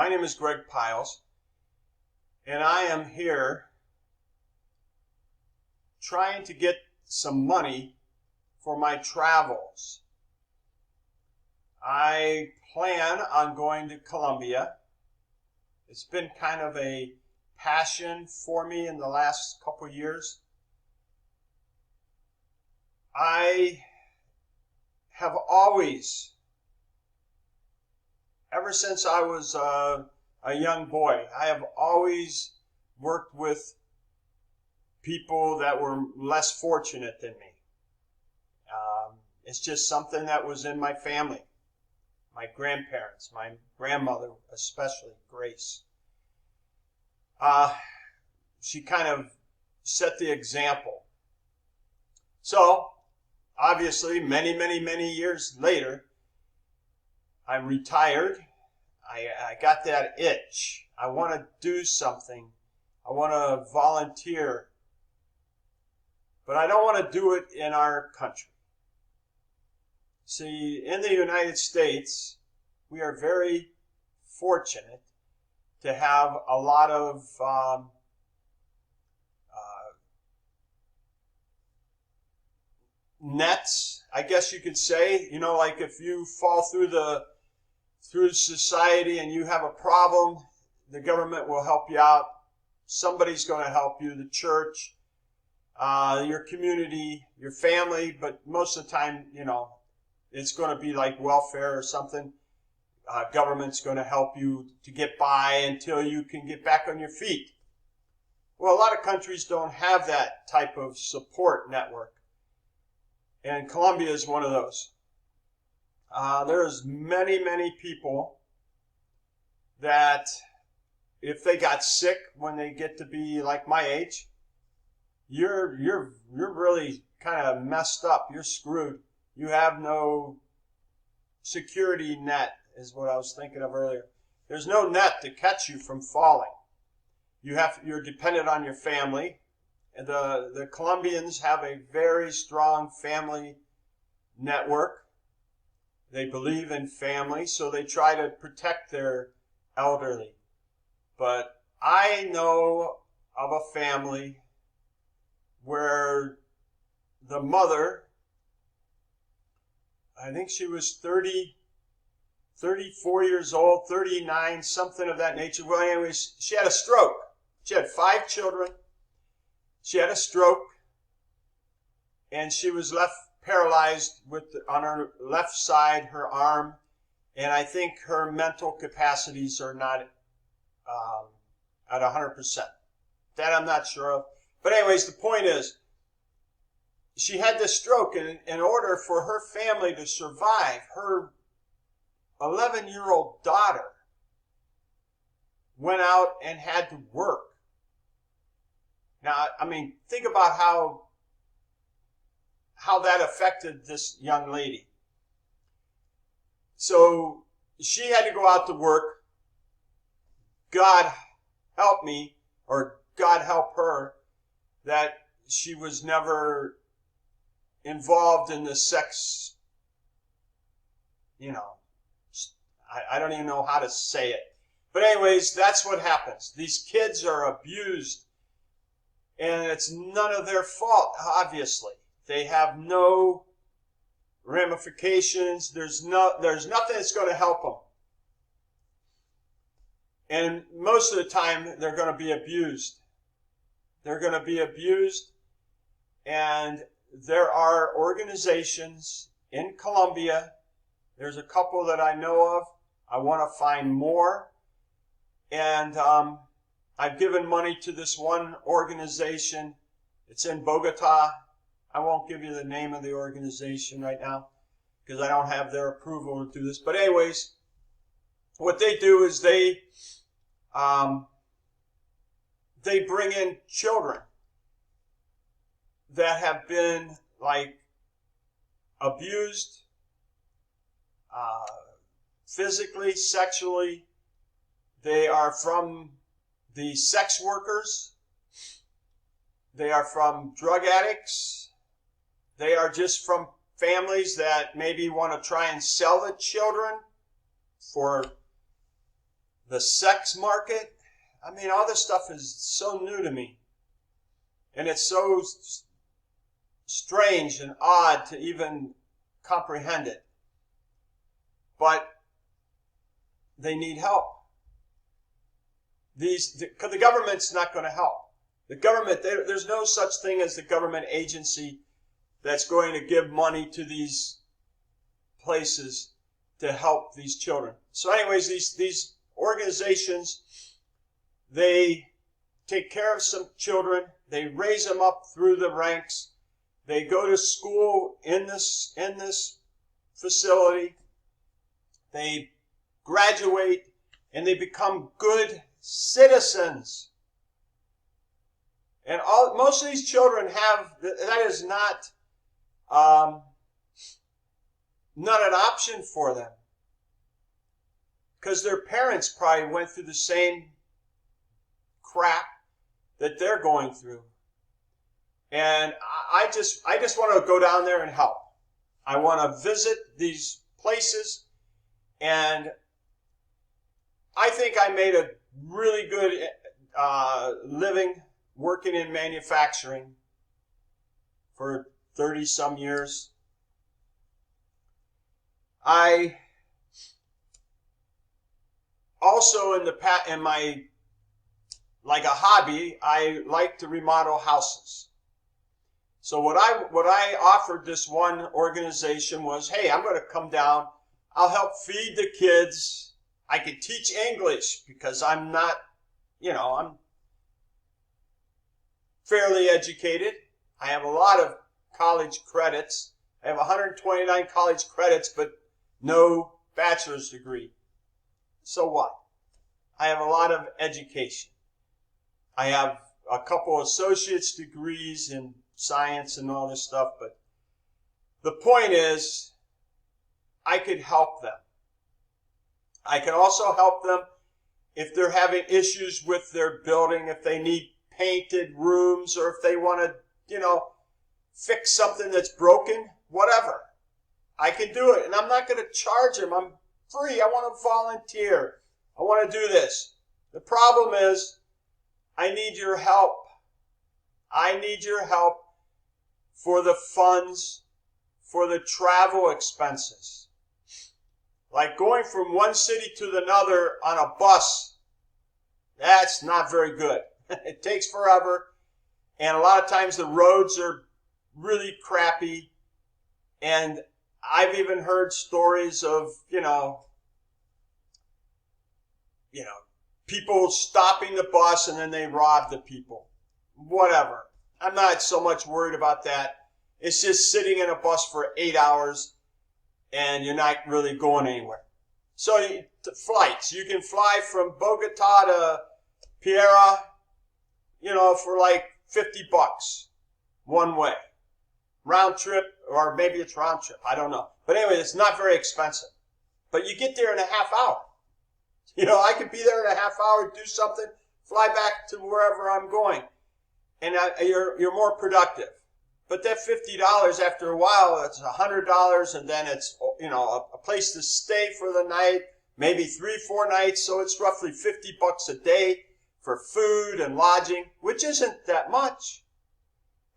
My name is Greg Piles, and I am here trying to get some money for my travels. I plan on going to Colombia. It's been kind of a passion for me in the last couple of years. I have always, ever since I was a young boy, I have always worked with people that were less fortunate than me. It's just something that was in my family. My grandparents, my grandmother especially, Grace. She kind of set the example. So, obviously, many years later, I'm retired. I got that itch. I want to do something. I want to volunteer. But I don't want to do it in our country. See, in the United States, we are very fortunate to have a lot of nets, I guess you could say. You know, like if you fall through society and you have a problem, the government will help you out. Somebody's going to help you, the church, your community, your family, but most of the time, you know, it's going to be like welfare or something. Government's going to help you to get by until you can get back on your feet. Well, a lot of countries don't have that type of support network. And Colombia is one of those. There's many people that if they got sick when they get to be like my age, you're really kind of messed up. You're screwed. You have no security net, is what I was thinking of earlier. There's no net to catch you from falling. You're dependent on your family. And the Colombians have a very strong family network. They believe in family, so they try to protect their elderly. But I know of a family where the mother, I think she was 34 years old, 39, something of that nature. Well, anyways, she had a stroke. She had 5 children. She had a stroke, and she was left paralyzed on her left side, her arm, and I think her mental capacities are not at 100%. That I'm not sure of. But anyways, the point is, she had this stroke, and in order for her family to survive, her 11-year-old daughter went out and had to work. Now, I mean, think about how that affected this young lady. So she had to go out to work. God help me, or God help her, that she was never involved in the sex, you know, I don't even know how to say it. But anyways, that's what happens. These kids are abused, and it's none of their fault, obviously. They have no ramifications. There's nothing that's going to help them. And most of the time, they're going to be abused. They're going to be abused, and there are organizations in Colombia. There's a couple that I know of. I want to find more. And I've given money to this one organization. It's in Bogota. I won't give you the name of the organization right now because I don't have their approval to do this. But anyways, what they do is they bring in children that have been like abused physically, sexually. They are from the sex workers. They are from drug addicts. They are just from families that maybe want to try and sell the children for the sex market. I mean, all this stuff is so new to me. And it's so strange and odd to even comprehend it. But they need help. The government's not going to help. The government, there's no such thing as the government agency that's going to give money to these places to help these children. So anyways, these organizations, they take care of some children. They raise them up through the ranks. They go to school in this facility. They graduate and they become good citizens. And most of these children have, that is not an option for them. Because their parents probably went through the same crap that they're going through. And I just want to go down there and help. I want to visit these places, and I think I made a really good living working in manufacturing for 30 some years. I also in my like a hobby, I like to remodel houses. So what I offered this one organization was, hey, I'm going to come down. I'll help feed the kids. I could teach English because I'm not, I'm fairly educated. I have a lot of college credits. I have 129 college credits, but no bachelor's degree. So what? I have a lot of education. I have a couple associate's degrees in science and all this stuff, but the point is, I could help them. I can also help them if they're having issues with their building, if they need painted rooms, or if they want to, fix something that's broken, whatever. I can do it, and I'm not going to charge them. I'm free. I want to volunteer. I want to do this. The problem is, I need your help. I need your help for the funds, for the travel expenses. Like going from one city to another on a bus, that's not very good. It takes forever, and a lot of times the roads are really crappy, and I've even heard stories of, people stopping the bus and then they rob the people. Whatever. I'm not so much worried about that. It's just sitting in a bus for 8 hours and you're not really going anywhere. So flights. You can fly from Bogota to Piera, for like $50 one way. Round trip, or maybe it's round trip. I don't know. But anyway, it's not very expensive. But you get there in a half hour. I could be there in a half hour, do something, fly back to wherever I'm going. And you're more productive. But that $50 after a while, it's $100, and then it's, a place to stay for the night, maybe 3-4 nights, so it's roughly $50 a day for food and lodging, which isn't that much.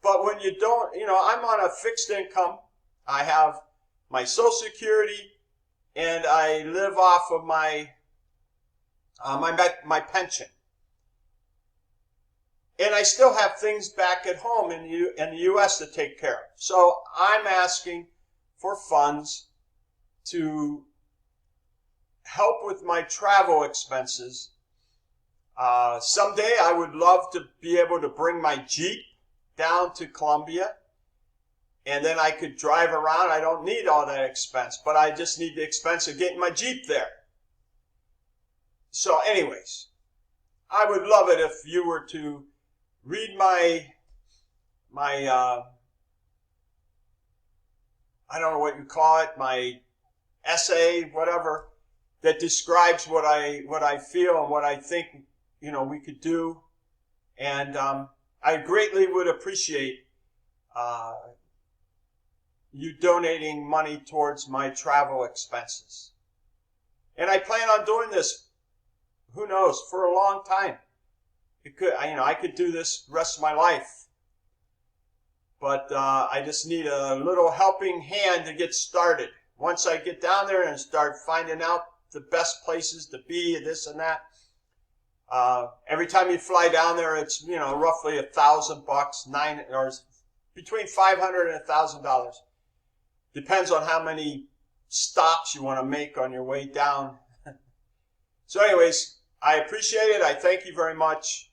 But when you don't, I'm on a fixed income. I have my Social Security, and I live off of my pension. And I still have things back at home in the U.S. to take care of. So I'm asking for funds to help with my travel expenses. Someday I would love to be able to bring my Jeep down to Colombia, and then I could drive around. I don't need all that expense, but I just need the expense of getting my Jeep there. So anyways, I would love it if you were to read my I don't know what you call it, my essay, whatever, that describes what I feel and what I think, we could do. And I greatly would appreciate you donating money towards my travel expenses. And I plan on doing this who knows, for a long time. It could, I could do this the rest of my life. But I just need a little helping hand to get started. Once I get down there and start finding out the best places to be, this and that. Every time you fly down there, it's roughly $1,000, or between $500 and $1,000. Depends on how many stops you want to make on your way down. So anyways, I appreciate it. I thank you very much.